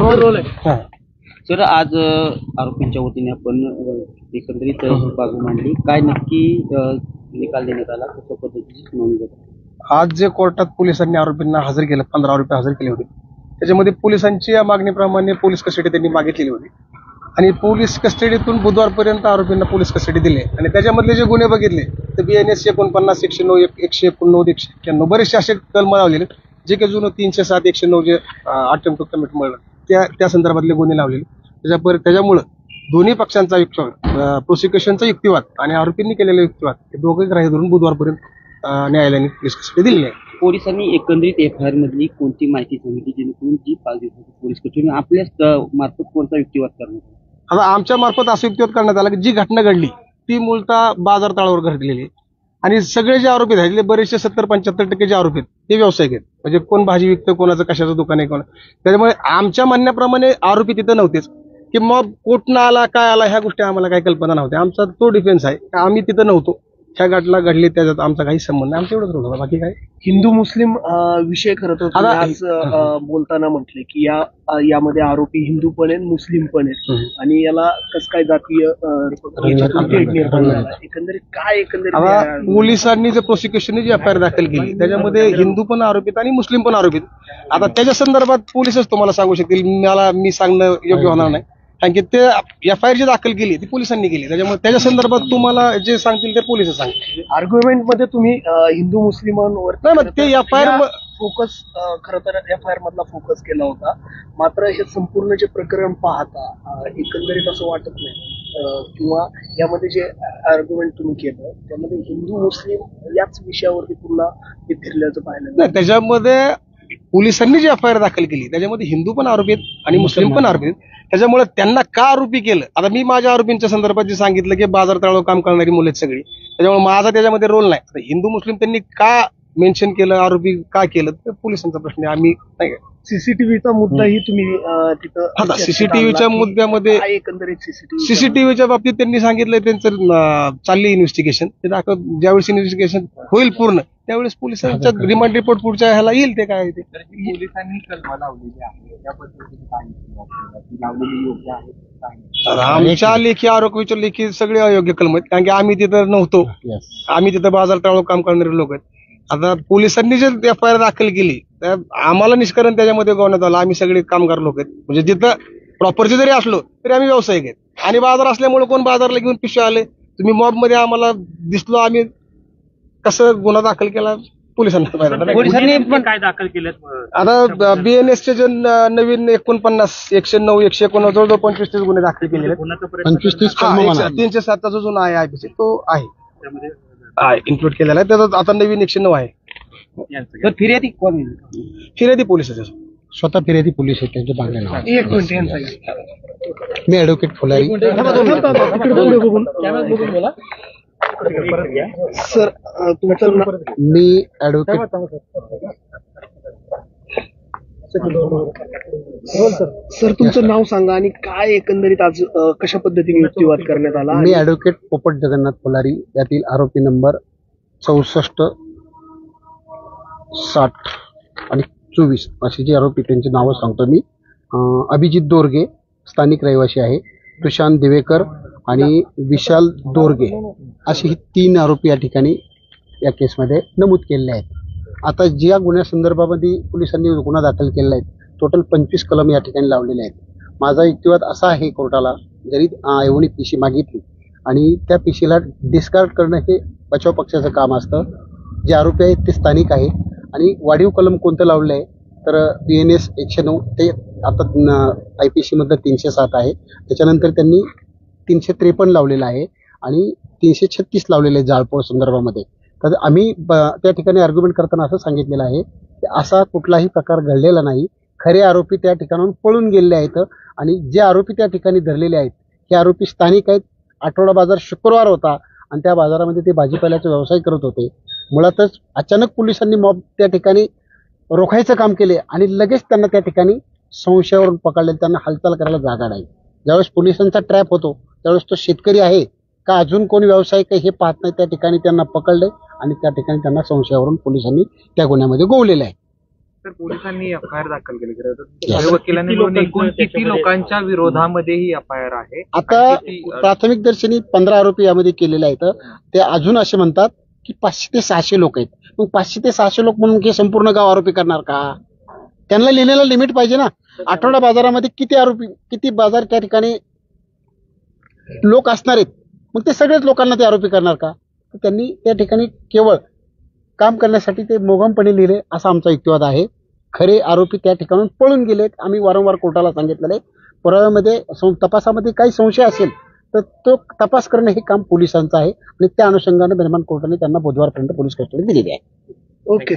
Sir, आज आरोपींच्या वतीने आपण एकंदरीत बाजू मांडली, काय नक्की निकाल देण्यात आला, कशा पद्धतीची सुनावणी झाली? आज जे कोर्टात पोलिसांनी आरोपींना हजर केलं, 15 आरोपी हजर केले होते, त्याच्यामध्ये पोलिसांची या मागणीप्रमाणे पोलीस कस्टडी त्यांनी मागितलेली होती आणि पोलीस कस्टडीतून बुधवारपर्यंत आरोपींना पोलीस कस्टडी दिली आणि त्याच्यामधले जे गुन्हे बघितले तर BNS 49, 109, 189, 191 बरेचसे असे कलम लावलेले, जे काही जुनं 307, 109 जे अटेम्प्ट टू कमिट मर्डर त्या संदर्भातले गुन्हे लावलेले. त्याच्यामुळं दोन्ही पक्षांचा प्रोसिक्युशनचा युक्तिवाद आणि आरोपींनी केलेला युक्तिवाद हे दोघे ग्राह्य धरून बुधवारपर्यंत न्यायालयाने पोलीस कस्टडी दिलेली आहे. पोलिसांनी एकंदरीत FIR मधली कोणती माहिती सांगितली जेणेकरून जी 5 दिवसाची पोलीस कस्टडी आपल्या मार्फत कोणता युक्तिवाद करण्यात आला? आता आमच्या मार्फत असं युक्तिवाद करण्यात आला की जी घटना घडली ती मूलतः बाजार तळावर घडलेली आहे आणि सगळे जे आरोपी आहेत बरेचसे 70-75% जे आरोपी आहेत ते व्यावसायिक आहेत, म्हणजे कोण भाजी विकतं, कोणाचं कशाचं दुकान आहे, कोण. त्याच्यामुळे आमच्या म्हणण्याप्रमाणे आरोपी तिथं नव्हतेच की मग कुठनं आला, काय आला, ह्या गोष्टी आम्हाला काही कल्पना नव्हत्या. आमचा तो डिफेन्स आहे, आम्ही तिथं नव्हतो, ह्या घटना घडली त्याच्यात आमचा काही संबंध नाही, आमचं एवढंच होतं, बाकी काय. हिंदू मुस्लिम विषय खरं तर आज बोलताना म्हटले की यामध्ये आरोपी हिंदू पण आहेत, मुस्लिम पण आहेत आणि याला कसं काय जातीय एकंदरीत पोलिसांनी जे प्रोसिक्युशनने जी FIR दाखल केली त्याच्यामध्ये हिंदू पण आरोपीत आणि मुस्लिम पण आरोपीत. आता त्याच्या संदर्भात पोलीसच तुम्हाला सांगू शकतील, मी सांगणं योग्य होणार नाही, कारण की ते FIR जी दाखल केली ती पोलिसांनी केली, त्याच्यामुळे त्याच्या संदर्भात तुम्हाला जे सांगतील ते पोलीस सांगतील. आर्ग्युमेंट मध्ये तुम्ही हिंदू मुस्लिमांवर नाही, मग ते FIR फोकस खरं तर FIR मधला फोकस केला होता, मात्र हे संपूर्ण जे प्रकरण पाहता एकंदरीत असं वाटत नाही किंवा यामध्ये जे आर्ग्युमेंट तुम्ही केलं त्यामध्ये हिंदू मुस्लिम याच विषयावरती पुन्हा ते फिरल्याचं पाहिलं नाही. त्याच्यामध्ये पोलिसांनी जी FIR दाखल केली त्याच्यामध्ये हिंदू पण आरोपी आहेत आणि मुस्लिम पण आरोपी आहेत, त्याच्यामुळे त्यांना का आरोपी केलं. आता मी माझ्या आरोपींच्या संदर्भात जे सांगितलं की बाजार तळावर काम करणारी मुलं आहेत सगळी, त्याच्यामुळे माझा त्याच्यामध्ये रोल नाही. आता हिंदू मुस्लिम त्यांनी का मेन्शन केलं, आरोपी का केलं, तर पोलिसांचा प्रश्न आहे, आम्ही नाही. सीसीटीव्हीचा मुद्दाही तुम्ही तिथं सीसीटीव्हीच्या मुद्द्यामध्ये एकंदरीत सीसीटीव्हीच्या बाबतीत त्यांनी सांगितलं त्यांचं चालली इन्व्हेस्टिगेशन, ते ज्यावेळेस इन्व्हेस्टिगेशन होईल पूर्ण त्यावेळेस पोलिसांचा रिमांड रिपोर्ट पुढच्या ह्याला येईल, ते काय ते. पोलिसांनी कलम लावलेली आहे या पद्धतीने लावलेली योग्य आहे. आमच्या लेखी आरोपीच्या लेखी सगळे अयोग्य कलम आहेत, कारण की आम्ही तिथं नव्हतो, आम्ही तिथं बाजार तळावर काम करणारे लोक आहेत. आता पोलिसांनी जे FIR दाखल केली त्या आम्हाला निष्करण त्याच्यामध्ये गवण्यात आलं, आम्ही सगळे कामगार लोक आहेत, म्हणजे जिथं प्रॉपरचे जरी असलो तरी आम्ही व्यावसायिक आहेत आणि बाजार असल्यामुळे कोण बाजारला घेऊन पिशव्या आले, तुम्ही मॉब मध्ये आम्हाला दिसलो, आम्ही कसं गुन्हा दाखल केला पोलिसांना पोलिसांनी पण काय दाखल केलं? आता BNS चे जे नवीन 49, 109, 191 जवळजवळ 25-30 गुन्हे दाखल केलेले, 307 जो जुना आहे IPC तो आहे इन्क्लूड केलेला आहे, त्याचा आता नवीन 109 आहे. फिर्यादी कोण? फिर्यादी पोलिसाचे स्वतः फिर्यादी पोलीस आहेत, त्यांच्या मागण्या नाव. एक मिनिट, मी ॲडव्होकेट फुलारी. सर तुमचं मी ॲडव्होकेट सर तुमचं नाव सांगा आणि काय एकंदरीत आज कशा पद्धतीने युक्तिवाद करण्यात आला? मी ॲडव्होकेट पोपट जगन्नाथ फुलारी, यातील आरोपी नंबर 64, 60 आणि 24 असे जे आरोपी त्यांची नावं सांगतो मी. अभिजित दोरगे स्थानिक रहिवासी आहे, प्रशांत दिवेकर आणि विशाल दोरगे असे ही 3 आरोपी या ठिकाणी या केसमध्ये नमूद केलेले आहेत. आता ज्या गुन्ह्यासंदर्भामध्ये पोलिसांनी गुन्हा दाखल केलेला आहे टोटल 25 कलम या ठिकाणी लावलेले आहेत. माझा युक्तिवाद असा आहे कोर्टाला, जरी एवढी PC मागितली आणि त्या PCला डिस्कार्ड करणं हे बचाव पक्षाचं काम असतं. जे आरोपी आहेत ते स्थानिक आहेत आणि वाढीव कलम कोणतं लावलं आहे तर BNS 109 ते आता IPC मधलं 307 आहे, त्याच्यानंतर त्यांनी 353 लावलेलं आहे आणि 336 लावलेलं आहे जाळपोळ संदर्भामध्ये. तर आम्ही त्या ठिकाणी आर्ग्युमेंट करताना असं सांगितलेलं आहे की असा कुठलाही प्रकार घडलेला नाही, खरे आरोपी त्या ठिकाणाहून पळून गेलेले आहेत आणि जे आरोपी त्या ठिकाणी धरलेले आहेत हे आरोपी स्थानिक आहेत. आठवडा बाजार शुक्रवार होता आणि त्या बाजारामध्ये ते भाजीपाल्याचा व्यवसाय करत होते. मुळातच अचानक पोलिसांनी मॉब त्या ठिकाणी रोखायचं काम केले आणि लगेच त्यांना त्या ठिकाणी संशयावरून पकडले, त्यांना हालचाल करायला जागा नाही. ज्यावेळेस पोलिसांचा ट्रॅप होतो त्यावेळेस तो शेतकरी आहे का अजून कोणी व्यावसायिक आहे हे पाहत नाही, त्या ठिकाणी त्यांना पकडले आणि त्या ठिकाणी त्यांना संशयावरून पोलिसांनी त्या गुन्ह्यामध्ये गोवलेलं आहे. तर पोलिसांनी एफआयआर दाखल केली. खरं तर वकिलांनी मिळून एकूण किती लोकांच्या विरोधामध्ये ही एफआयआर आहे? आता प्राथमिक दर्शनी 15 आरोपी यामध्ये केलेले आहेत. ते अजून असे म्हणतात की 500 ते 600 लोक आहेत. मग 500 ते 600 लोक म्हणून की संपूर्ण गाव आरोपी करणार का? त्यांना लिहिलेलं लिमिट पाहिजे ना. आठवडा बाजारामध्ये किती बाजार त्या ठिकाणी लोक असणार आहेत, मग ते सगळेच लोकांना ते आरोपी करणार का? तर त्यांनी त्या ठिकाणी केवळ काम करण्यासाठी ते मोगमपणे लिहिले असा आमचा युक्तिवाद आहे. खरे आरोपी त्या ठिकाणून पळून गेलेत. आम्ही वारंवार कोर्टाला सांगितलेलं आहे. पुराव्यामध्ये तपासामध्ये काही संशय असेल तर तो तपास करणं हे काम पोलिसांचं आहे आणि त्या अनुषंगाने बेलमान कोर्टाने त्यांना बुधवारपर्यंत पोलीस कस्टडी दिलेली आहे. ओके.